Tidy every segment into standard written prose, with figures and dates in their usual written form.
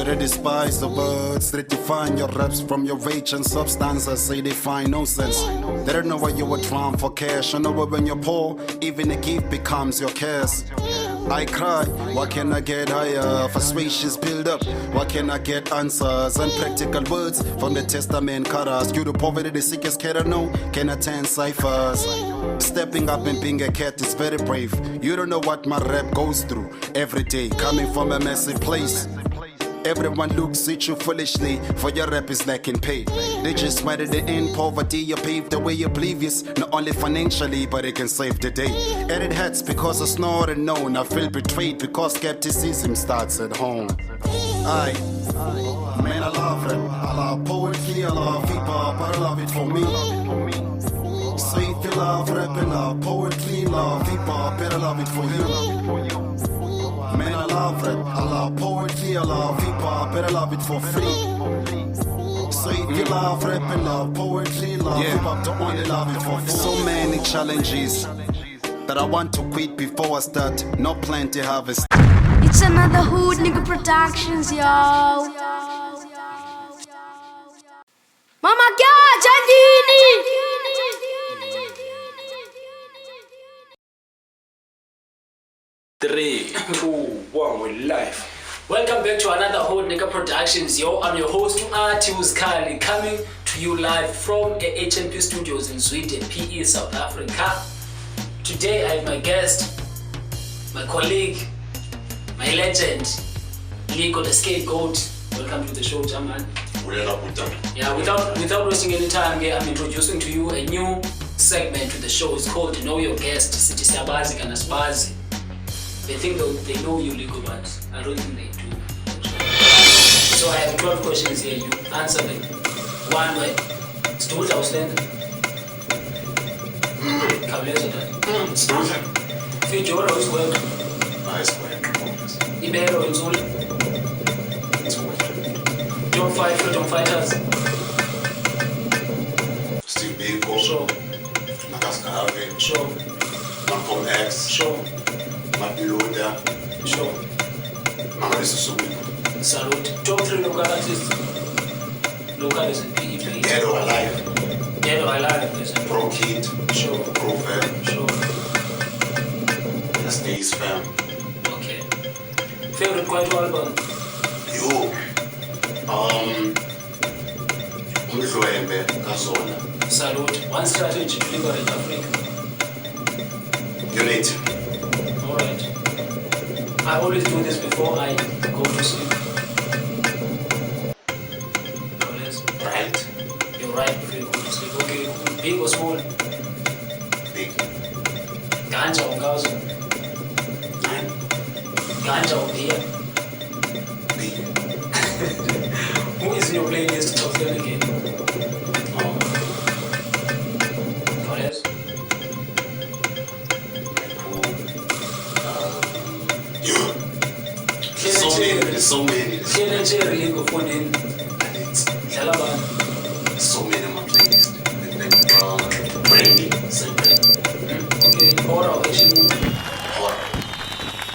they despise the words that define your reps from your rage and substances. Say they find no sense. They don't know why you were drawn for cash. I know when you're poor, even a gift becomes your curse. I cry, why can I get higher? Frustrations build up, why can I get answers? And practical words from the testament cutters. You the poverty, the sickest cat I know, can attend cyphers. Stepping up and being a cat is very brave. You don't know what my rap goes through every day, coming from a massive place. Everyone looks at you foolishly, for your rap is lacking pay. They just wanted to end poverty, you paved the way oblivious, not only financially, but it can save the day. And it hurts because I snore and known, I feel betrayed because skepticism starts at home. Aye, man, I love rap, I love poetry, I love hip-hop, but I love it for me. So if you love rap and love poetry, love hip-hop, better love it for you. Man, I love rap, I love poetry, I love hip-hop, better love it for free. So if you love rap and love poetry, love hip-hop, don't only love it for free. So many challenges that I want to quit before I start, no plan to harvest. It's another Hood Nigga Productions, yo. Mama God, Jandini. 3, 2, 1, we're live. Welcome back to another Hood Nigga Productions, yo. I'm your host, Tyhilulwazi, coming to you live from the HNP studios in Sweden, PE, South Africa. Today I have my guest, my colleague, my legend, Ligo The Scapegoat. Welcome to the show, Jaman. Yeah, without wasting any time, I'm introducing to you a new segment to the show. It's called Know Your Guest. City Sabazi and Asbazi. They think they know you, Ligo, but I don't think they do. So I have 12 questions here. You answer them one way. Stool Ausländer. Kabeleza da. Stool. Fijora is work. Nice work. Ibero in Zulu. Don't fight for don't fighters. Still Biko. Sure. Makaska Harvey. Sure. Malcolm X. Sure. Mapiloda. Sure. Mama Susu. Salute. Top 3 local artists. Local is in PE. Dead or Alive. Dead or Alive. Yes. Pro Kid. Sure. Pro Fam. Sure. The Stays Fam. Okay. Favorite Kwaito album? Yo. Umdlwembe kaZona. Salute. One strategy to liberate Africa. Unity. Alright. I always do this before I go to sleep. Right. You're right before you go to sleep. Okay, big or small? Big. Ganja or Gaza? 9. Ganja or beer? Big. Who is in your playlist top 10 again? What else? There's so many. There's So many on my playlist. Brandy. okay, horror or action movie? Horror.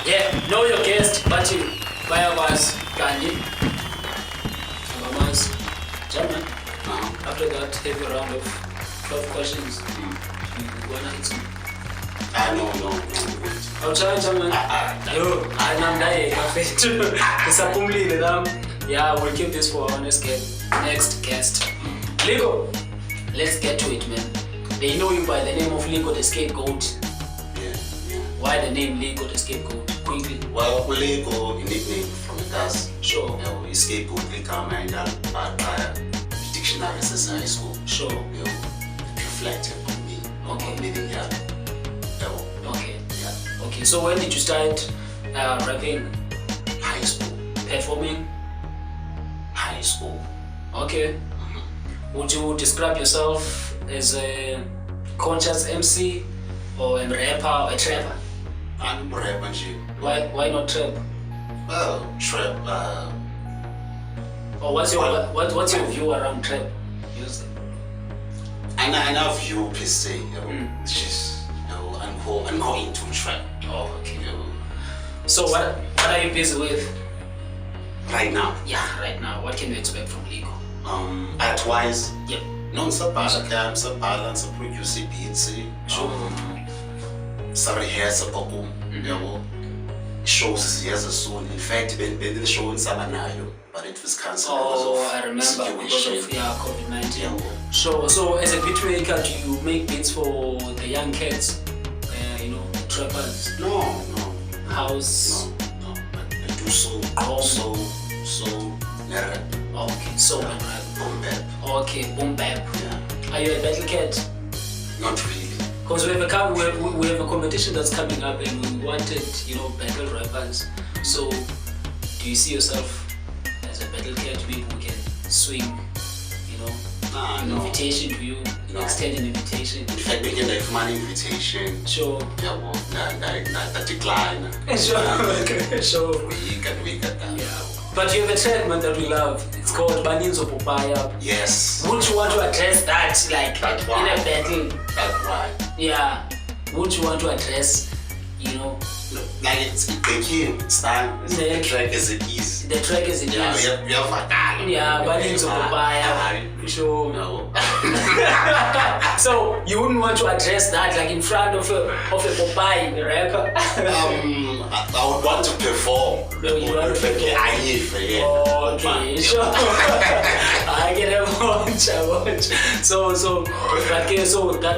Yeah, know your guest, but you was Gandhi. Mamas, German. After that, have a round of 12 questions. You wanna hit some? No. I'll try German. I'm dying. Yeah, we'll keep this for our next guest. Ligo, let's get to it, man. They know you by the name of Ligo The Scapegoat. Yeah. Why the name Ligo The Scapegoat? Quickly. Well, Ligo, a nickname from the class. Sure. Scapegoat, Lika, by dictionary since high school. Sure. Reflected on me. Okay. Living here. Okay. Yeah. Okay, so when did you start rapping? High school. Performing? High school. Okay. Would you describe yourself as a conscious MC or a rapper or a trapper? I'm rapper. Why not trap? Well, trap. Or what's your view around trap music? I know view per se. It's just I'm going to trap. Oh, okay. So what are you busy with? Right now? Yeah, right now. What can we expect from Ligo? Art-wise? Yep. Non-sabhala, balance, produce beats, rehearsing, shows years soon. In fact, the show in Samanayo, but it was cancelled because of I remember situation. because of COVID-19. Yeah. So as a beatmaker, do you make beats for the young kids? Trappers? No. House? No. I do so, rap. Okay, so and rap. Boom bap. Okay, boom bap. Yeah. Are you a battle cat? Not really. Because we have a competition that's coming up and we wanted, battle rappers. So, do you see yourself as a battle cat? Maybe we can swing, an invitation to you, extend an invitation. In fact, we can like money invitation. Sure. Yeah, well, that decline. Sure. We can. Yeah. But you have a track, man, that we love. It's called Baninzo Popaya. Yes. Would you want to address that, like, That in one. a battle? That's why. Yeah. Would you want to address, Like it's the time. The track as it is. The track as it is. We have a Yeah, Baninzo Popaya. Sure. No. So you wouldn't want to address that, like in front of a Popeye rapper? I would want to perform. No, you want to perform? Okay, sure. I get a watch. So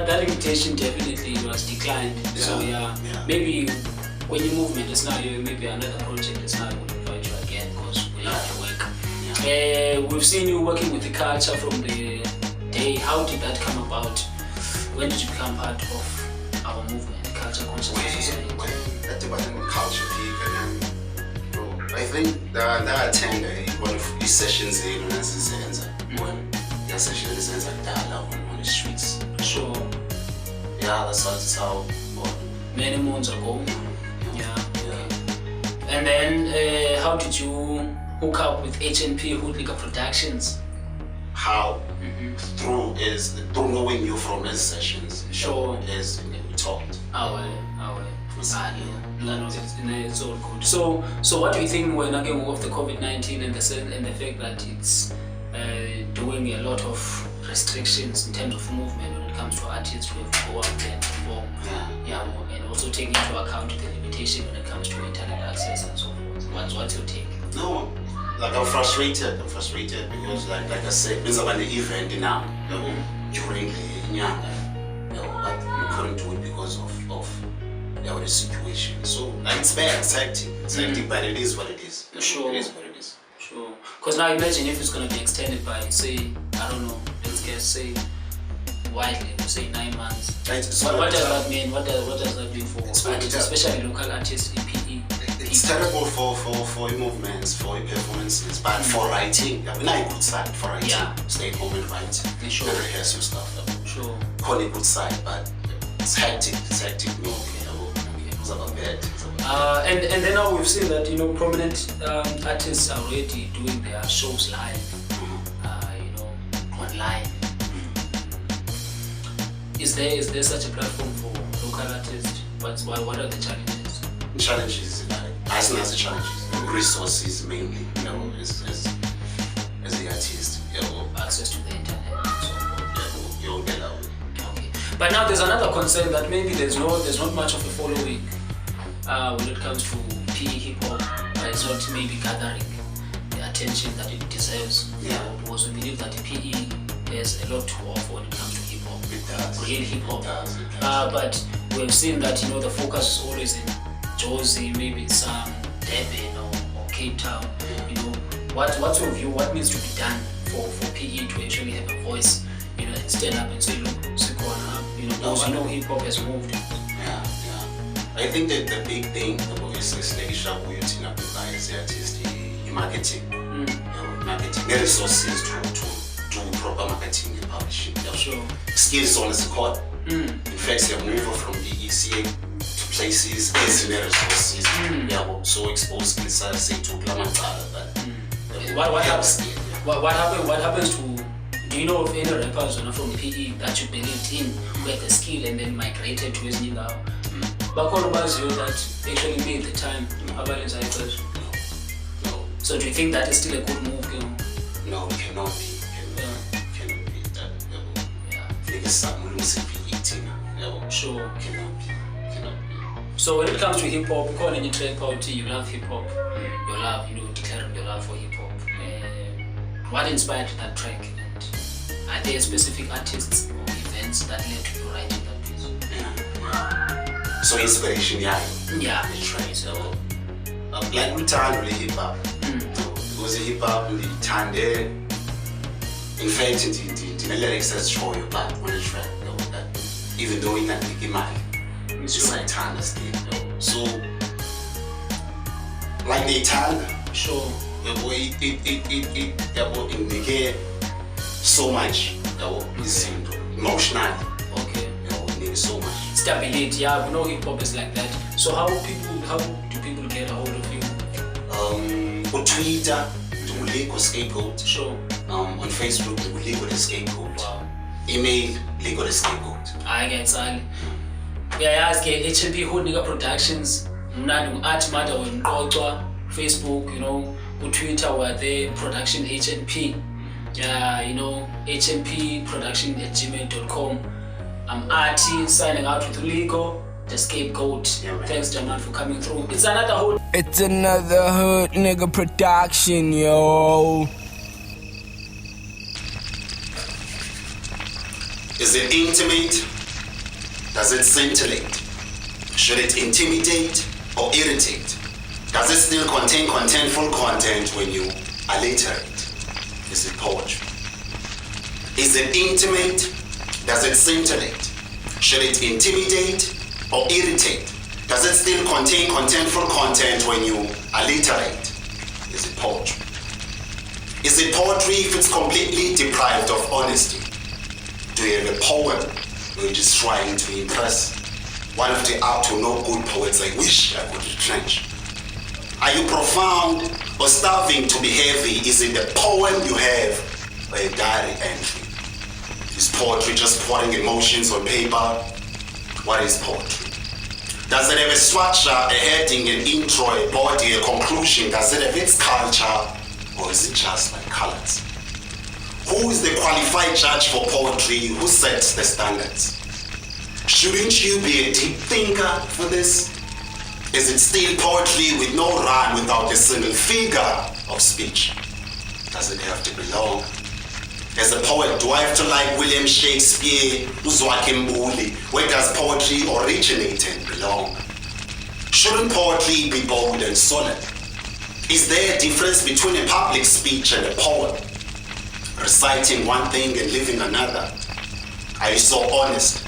that invitation definitely was declined. Yeah. So yeah, maybe when you movement is now, maybe another project is now going to invite you again because we have to work. We've seen you working with the culture from the day. How did that come about? When did you become part of our movement, the Culture Consciousness Society? When the culture peak, I think that I attended one of these sessions in when the session is on the streets. Sure. Yeah, that's how. Many months ago. Yeah. And then, how did you hook up with HNP Hoodlicker Productions? How? Through knowing you from his sessions. Sure. We talked. It's all good. So what do you think when again of the COVID-19 and the fact that it's doing a lot of restrictions in terms of movement when it comes to artists who have to go out there and perform? And also taking into account the limitation when it comes to internet access and so forth. What's your take? No, like I'm frustrated because like I said, it's about the event now, during the but we couldn't do it because of the situation. So like it's bad, it's hectic, but it is what it is. Sure. It is what it is. Sure. Because now imagine if it's going to be extended by, say, I don't know, let's guess, say, widely, say 9 months. What does that mean? What does that mean for artists, especially local artists in PE? It's terrible for movements, for performances, but for writing, not a good side for writing. Yeah. Stay home and write. Sure. And rehearse your stuff. Sure. Call it good side, but it's hectic. It's about bad. And then now we've seen that prominent artists are already doing their shows live, online. Is there such a platform for local artists? What are the challenges? Challenges, as the challenges, resources mainly, as the artist, Access to the internet. So, okay. But now there's another concern that maybe there's not much of a following when it comes to PE hip hop. It's not maybe gathering the attention that it deserves. Because we believe that PE has a lot to offer when it comes to hip hop. It does. Real hip hop. It does. But we've seen that the focus is always in Josie, maybe some Durban or Cape Town. What's your view? What needs to be done for PE to actually have a voice? And stand up and say, look, because hip hop has moved. Yeah. I think that the big thing about is the artist, marketing. Marketing. The resources to do proper marketing and publishing. Sure. Skills on the court. In fact, they move from the ECA to places as the resources. So exposed skills say to What happens to? Do you know of any rappers from PE that you believed in who had the skill and then migrated to Ezinyoka? But what was you that actually made the time about cyphers? No. So do you think that is still a good move? No, it cannot be. Cannot be that. Sure. Cannot be. So when it comes to hip hop, calling it track party, you love hip hop. Your love, declaring your love for hip hop. What inspired that track? And are there specific artists or events that led to you writing that piece? So inspiration, yeah. That's right. So like we turn really hip hop. Because hip hop we turn there. In fact, the lyrics that's show you back on the track, that even though in that big mind, it's just like to understand. So like they tell, Sure. it indicate so much. It's emotional. Okay. It needs so much. Stability, yeah, we know hip hop is like that. So how do people get a hold of you? On Twitter, the Ligo The Scapegoat. Sure. On Facebook, the Ligo The Scapegoat. Wow. Email, Ligo The Scapegoat. I get it. Ask HNP Hood Nigga Productions. Mnadu at Mada on Facebook, Twitter were there, Production HNP. HNP Production @gmail.com. I'm Artie signing out with Ligo The Scapegoat. Yeah, thanks, Jamal, for coming through. It's another hood. It's another hood nigga production, yo. Is it intimate? Does it scintillate? Should it intimidate or irritate? Does it still contain contentful content when you alliterate? Is it poetry? Is it intimate? Does it scintillate? Should it intimidate or irritate? Does it still contain contentful content when you alliterate? Is it poetry? Is it poetry if it's completely deprived of honesty? Do you have a poem where you're just trying to impress one of the out to no good poets I wish I could retrench? Are you profound or starving to be heavy? Is it the poem you have or a diary entry? Is poetry just pouring emotions on paper? What is poetry? Does it have a structure, a heading, an intro, a body, a conclusion? Does it have its culture, or is it just like colors? Who is the qualified judge for poetry? Who sets the standards? Shouldn't you be a deep thinker for this? Is it still poetry with no rhyme, without a single figure of speech? Does it have to belong? As a poet, do I have to like William Shakespeare, Uzwakhe Mbuli? Where does poetry originate and belong? Shouldn't poetry be bold and solid? Is there a difference between a public speech and a poem? Reciting one thing and living another? Are you so honest?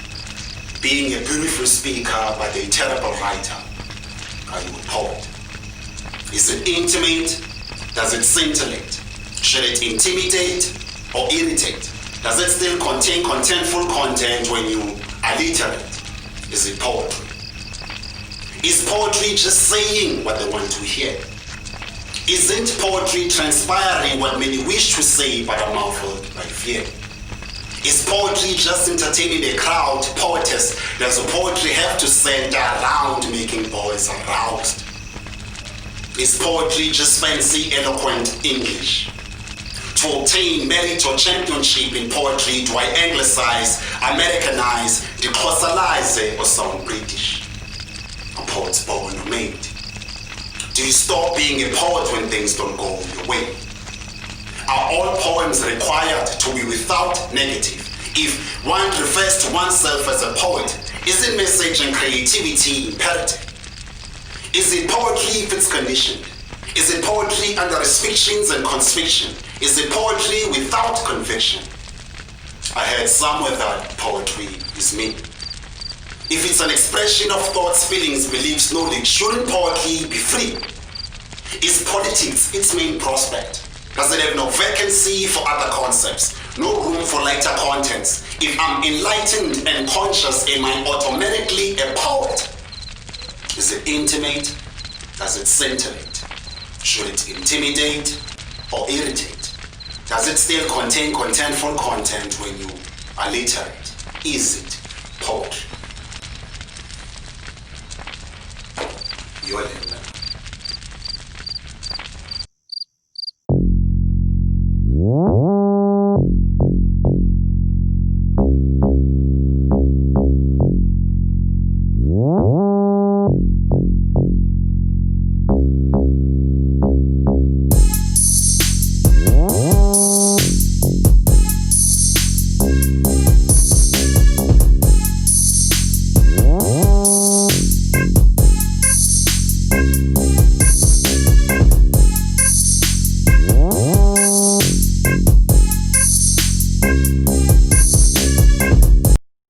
Being a beautiful speaker but a terrible writer? Are you a poet? Is it intimate? Does it scintillate? Should it intimidate or irritate? Does it still contain contentful content when you alliterate? Is it poetry? Is poetry just saying what they want to hear? Isn't poetry transpiring what many wish to say but are muffled by fear? Is poetry just entertaining a crowd? Poetess, does poetry have to center around making boys aroused? Is poetry just fancy, eloquent English? To obtain merit or championship in poetry, do I anglicize, Americanize, declossalize, or sound British? Are poets born or made? Do you stop being a poet when things don't go your way? Are all poems required to be without negative? If one refers to oneself as a poet, isn't message and creativity imperative? Is it poetry if it's conditioned? Is it poetry under restrictions and constriction? Is it poetry without conviction? I heard somewhere that poetry is me. If it's an expression of thoughts, feelings, beliefs, knowledge, shouldn't poetry be free? Is politics its main prospect? Does it have no vacancy for other concepts? No room for lighter contents? If I'm enlightened and conscious, am I automatically a poet? Is it intimate? Does it scintillate? Should it intimidate or irritate? Does it still contain contentful content when you alliterate? Is it poetry? You're